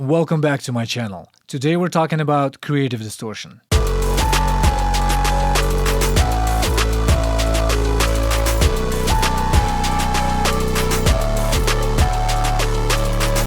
Welcome back to my channel. Today we're talking about creative distortion.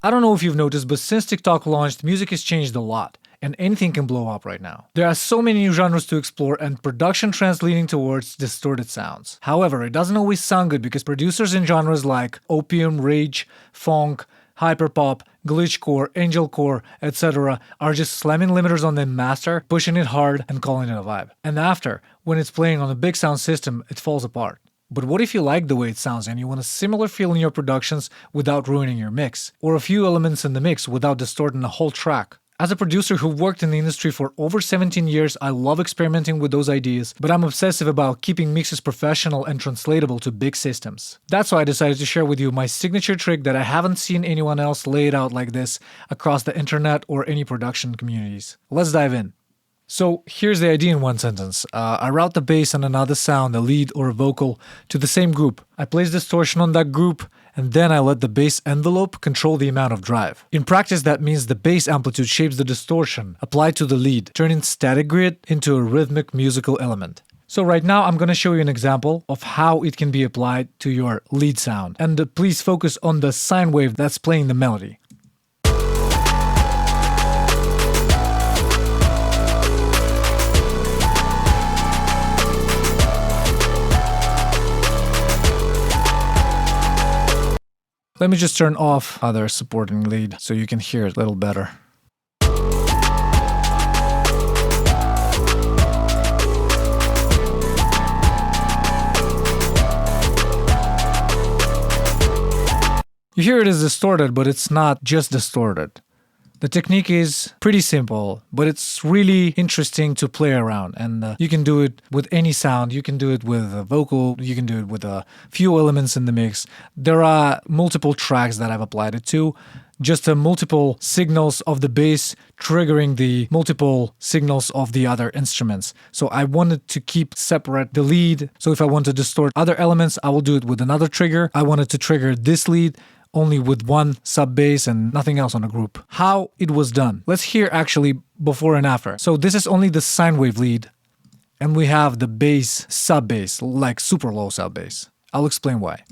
I don't know if you've noticed, but since TikTok launched, music has changed a lot, and anything can blow up right now. There are so many new genres to explore and production trends leading towards distorted sounds. However, it doesn't always sound good because producers in genres like opium, rage, funk, hyperpop, glitchcore, angelcore, etc. are just slamming limiters on the master, pushing it hard and calling it a vibe. And after, when it's playing on a big sound system, it falls apart. But what if you like the way it sounds and you want a similar feel in your productions without ruining your mix? Or a few elements in the mix without distorting the whole track? As a producer who worked in the industry for over 17 years, I love experimenting with those ideas, but I'm obsessive about keeping mixes professional and translatable to big systems. That's why I decided to share with you my signature trick that I haven't seen anyone else lay it out like this across the internet or any production communities. Let's dive in. So here's the idea in one sentence. I route the bass and another sound, a lead or a vocal, to the same group. I place distortion on that group, and then I let the bass envelope control the amount of drive. In practice, that means the bass amplitude shapes the distortion applied to the lead, turning static grid into a rhythmic musical element. So right now I'm going to show you an example of how it can be applied to your lead sound. And please focus on the sine wave that's playing the melody. Let me just turn off other supporting lead so you can hear it a little better. You hear it is distorted, but it's not just distorted. The technique is pretty simple, but it's really interesting to play around, and you can do it with any sound. You can do it with a vocal, you can do it with a few elements in the mix. There are multiple tracks that I've applied it to, just multiple signals of the bass triggering the multiple signals of the other instruments. So I wanted to keep separate the lead, so if I want to distort other elements, I will do it with another trigger. I wanted to trigger this lead only with one sub bass and nothing else on a group. How it was done. Let's hear actually before and after. So this is only the sine wave lead, and we have the bass sub bass, like super low sub bass. I'll explain why.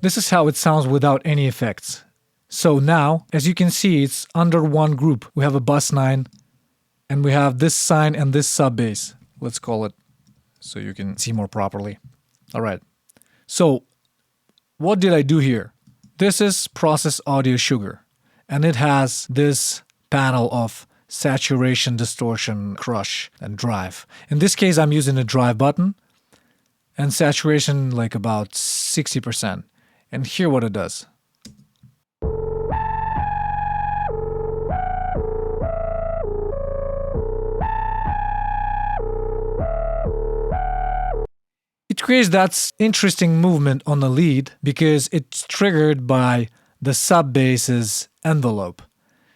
This is how it sounds without any effects. So now, as you can see, it's under one group. We have a bus 9, and we have this sine and this sub bass. Let's call it so you can see more properly. All right. So what did I do here? This is Process Audio Sugar, and it has this panel of saturation, distortion, crush, and drive. In this case, I'm using a drive button and saturation like about 60%. And hear what it does. It creates that interesting movement on the lead because it's triggered by the sub bass's envelope.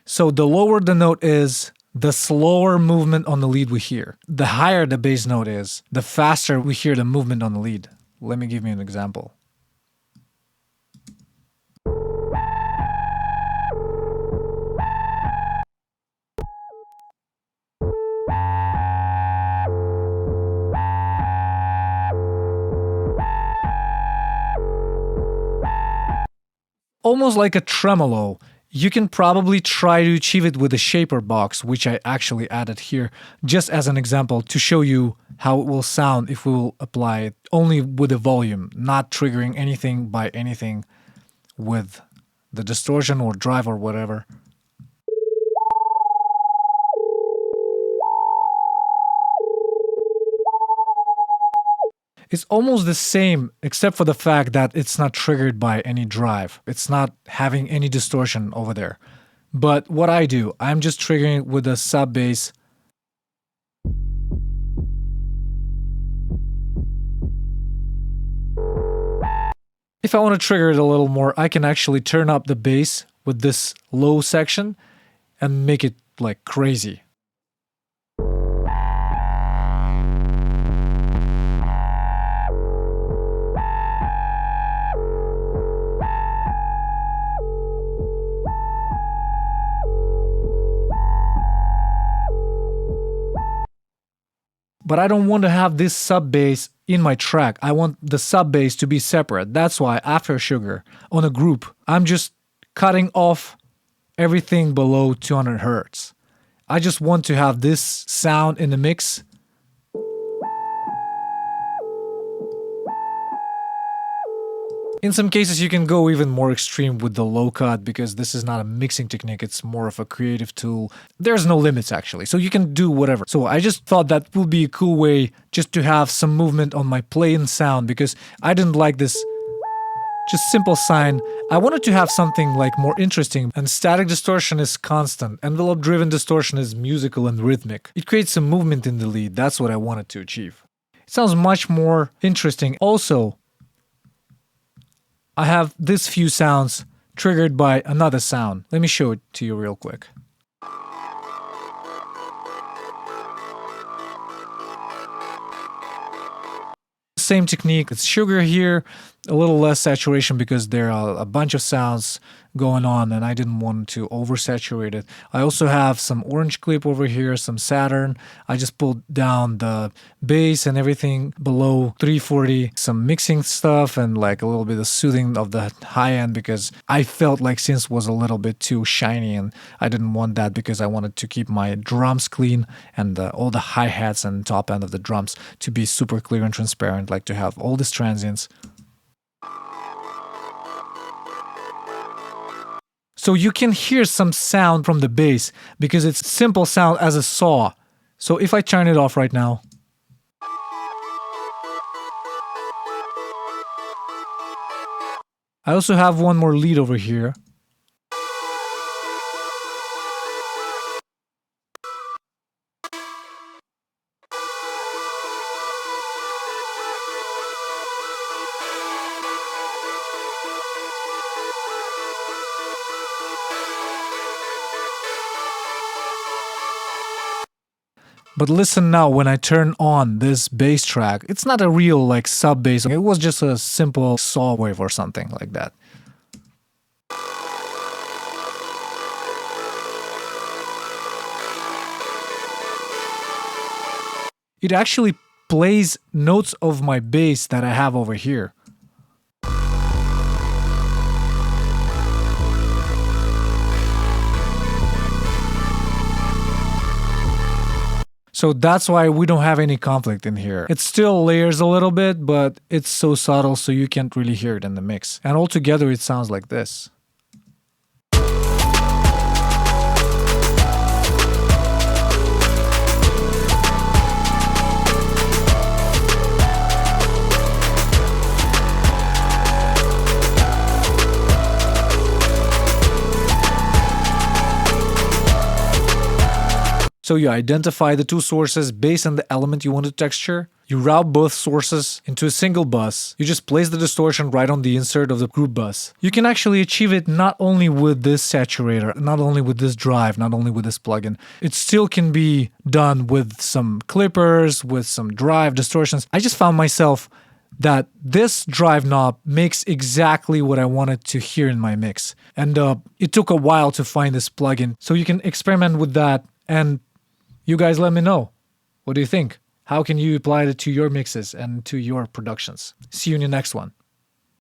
So the lower the note is, the slower movement on the lead we hear. The higher the bass note is, the faster we hear the movement on the lead. Let me give you an example. Almost like a tremolo. You can probably try to achieve it with a shaper box, which I actually added here just as an example to show you how it will sound if we will apply it only with the volume, not triggering anything by anything with the distortion or drive or whatever. It's almost the same, except for the fact that it's not triggered by any drive. It's not having any distortion over there. But what I do, I'm just triggering it with a sub bass. If I want to trigger it a little more, I can actually turn up the bass with this low section and make it like crazy. But I don't want to have this sub bass in my track. I want the sub bass to be separate. That's why after Sugar on a group, I'm just cutting off everything below 200 hertz. I just want to have this sound in the mix. In some cases, you can go even more extreme with the low cut because this is not a mixing technique, it's more of a creative tool. There's no limits actually, so you can do whatever. So I just thought that would be a cool way just to have some movement on my plain sound because I didn't like this just simple sine. I wanted to have something like more interesting, and static distortion is constant. Envelope driven distortion is musical and rhythmic. It creates some movement in the lead. That's what I wanted to achieve. It sounds much more interesting. Also, I have this few sounds triggered by another sound. Let me show it to you real quick. Same technique, it's Sugar here, a little less saturation because there are a bunch of sounds going on and I didn't want to oversaturate it. I also have some Orange Clip over here, some Saturn. I just pulled down the bass and everything below 340, some mixing stuff and like a little bit of soothing of the high end because I felt like synth was a little bit too shiny and I didn't want that because I wanted to keep my drums clean and all the hi-hats and top end of the drums to be super clear and transparent, like to have all these transients. So you can hear some sound from the bass because it's simple sound as a saw. So if I turn it off right now, I also have one more lead over here. But listen now when I turn on this bass track, it's not a real like sub bass, it was just a simple saw wave or something like that. It actually plays notes of my bass that I have over here. So that's why we don't have any conflict in here. It still layers a little bit, but it's so subtle so you can't really hear it in the mix. And altogether it sounds like this. So you identify the two sources based on the element you want to texture. You route both sources into a single bus. You just place the distortion right on the insert of the group bus. You can actually achieve it not only with this saturator, not only with this drive, not only with this plugin. It still can be done with some clippers, with some drive distortions. I just found myself that this drive knob makes exactly what I wanted to hear in my mix. And it took a while to find this plugin. So you can experiment with that and you guys let me know. What do you think? How can you apply it to your mixes and to your productions? See you in the next one.